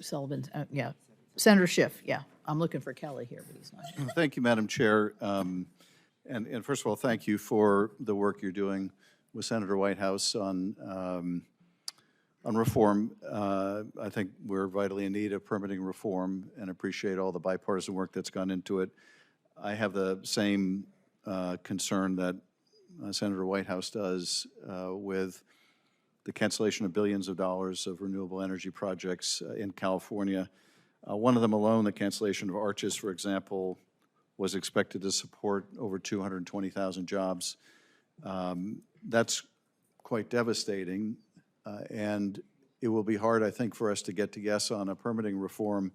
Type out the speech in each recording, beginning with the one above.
Sullivan, yeah. Senator Schiff, yeah. I'm looking for Kelly here, but he's not here. Thank you, Madam Chair. And first of all, thank you for the work you're doing with Senator Whitehouse on reform. I think we're vitally in need of permitting reform and appreciate all the bipartisan work that's gone into it. I have the same concern that Senator Whitehouse does with the cancellation of billions of dollars of renewable energy projects in California. One of them alone, the cancellation of Arches, for example, was expected to support over 220,000 jobs. That's quite devastating, and it will be hard, I think, for us to get to yes on a permitting reform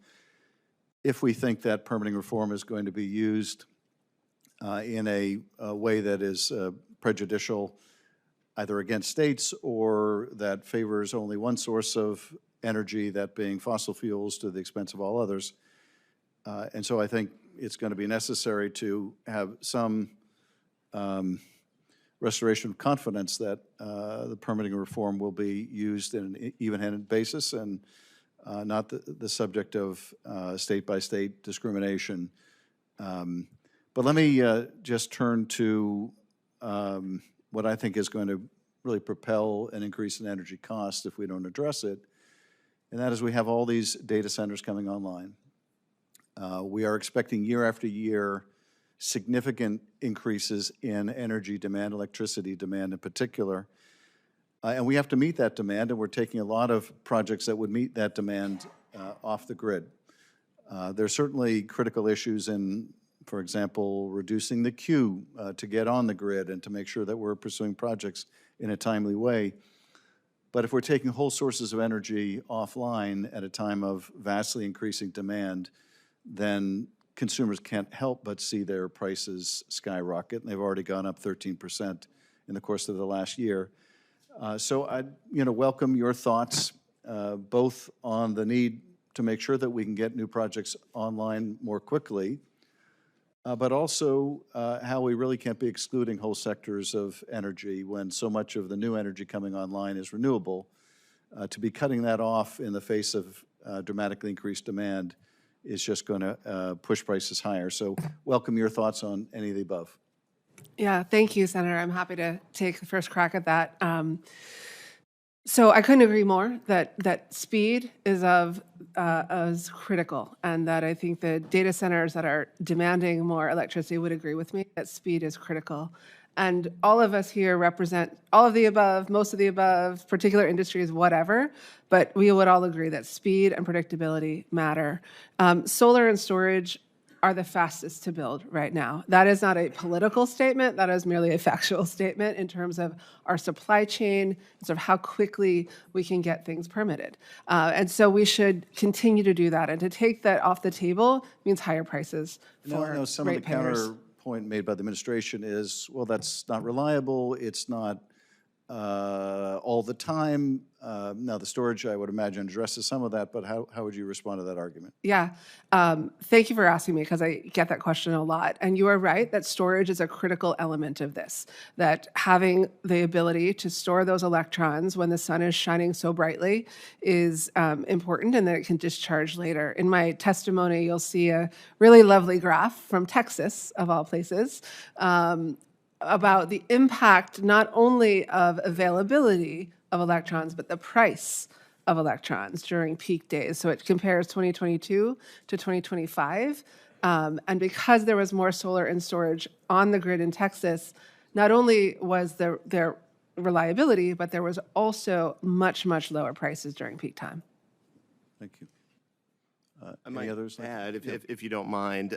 if we think that permitting reform is going to be used in a way that is prejudicial either against states or that favors only one source of energy, that being fossil fuels, to the expense of all others. And so I think it's going to be necessary to have some restoration of confidence that the permitting reform will be used in an even-handed basis and not the subject of state-by-state discrimination. But let me just turn to what I think is going to really propel an increase in energy costs if we don't address it, and that is we have all these data centers coming online. We are expecting year after year significant increases in energy demand, electricity demand in particular, and we have to meet that demand, and we're taking a lot of projects that would meet that demand off the grid. There are certainly critical issues in, for example, reducing the queue to get on the grid and to make sure that we're pursuing projects in a timely way. But if we're taking whole sources of energy offline at a time of vastly increasing demand, then consumers can't help but see their prices skyrocket, and they've already gone up 13% in the course of the last year. So I welcome your thoughts, both on the need to make sure that we can get new projects online more quickly, but also how we really can't be excluding whole sectors of energy when so much of the new energy coming online is renewable. To be cutting that off in the face of dramatically increased demand is just going to push prices higher. So welcome your thoughts on any of the above. Yeah, thank you, Senator. I'm happy to take the first crack at that. So I couldn't agree more that speed is critical, and that I think the data centers that are demanding more electricity would agree with me that speed is critical. And all of us here represent all of the above, most of the above, particular industries, whatever, but we would all agree that speed and predictability matter. Solar and storage are the fastest to build right now. That is not a political statement. That is merely a factual statement in terms of our supply chain, sort of how quickly we can get things permitted. And so we should continue to do that. And to take that off the table means higher prices for some of the ratepayers. counterpoint made by the administration is, well, that's not reliable. It's not all the time. Now, the storage, I would imagine, addresses some of that, but how would you respond to that argument? Yeah, thank you for asking me, because I get that question a lot. And you are right that storage is a critical element of this, that having the ability to store those electrons when the sun is shining so brightly is important, and that it can discharge later. In my testimony, you'll see a really lovely graph from Texas, of all places, about the impact not only of availability of electrons, but the price of electrons during peak days. So it compares 2022 to 2025. And because there was more solar and storage on the grid in Texas, not only was there reliability, but there was also much, much lower prices during peak time. Thank you. I might others? add, if you don't mind,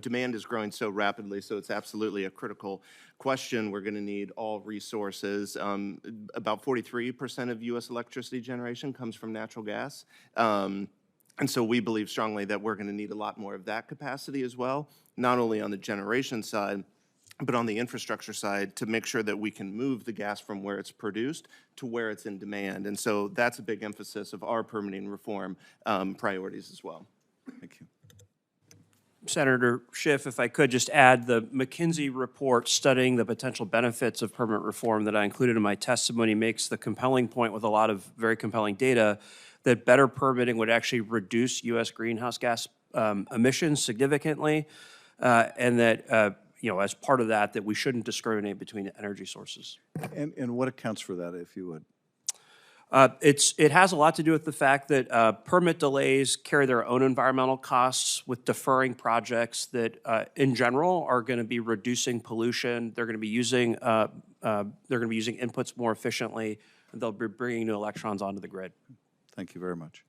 demand is growing so rapidly, so it's absolutely a critical question. We're going to need all resources. About 43% of U.S. electricity generation comes from natural gas. And so we believe strongly that we're going to need a lot more of that capacity as well, not only on the generation side, but on the infrastructure side, to make sure that we can move the gas from where it's produced to where it's in demand. And so that's a big emphasis of our permitting reform priorities as well. Thank you. Senator Schiff, if I could just add the McKinsey report studying the potential benefits of permit reform that I included in my testimony makes the compelling point with a lot of very compelling data that better permitting would actually reduce U.S. greenhouse gas emissions significantly, and that as part of that, that we shouldn't discriminate between energy sources. And what accounts for that, if you would? It has a lot to do with the fact that permit delays carry their own environmental costs with deferring projects that, in general, are going to be reducing pollution. They're going to be using inputs more efficiently, and they'll be bringing new electrons onto the grid. Thank you very much.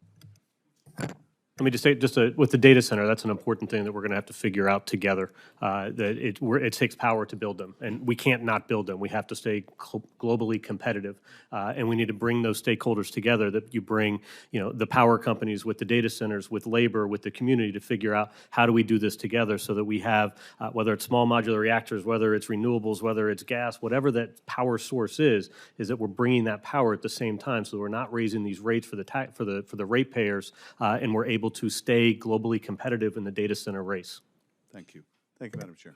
Let me just say, with the data center, that's an important thing that we're going to have to figure out together. That it takes power to build them, and we can't not build them. We have to stay globally competitive, and we need to bring those stakeholders together. That you bring, the power companies with the data centers, with labor, with the community to figure out how do we do this together so that we have, whether it's small modular reactors, whether it's renewables, whether it's gas, whatever that power source is that we're bringing that power at the same time, so we're not raising these rates for the ratepayers, and we're able to stay globally competitive in the data center race. Thank you. Thank you, Madam Chair.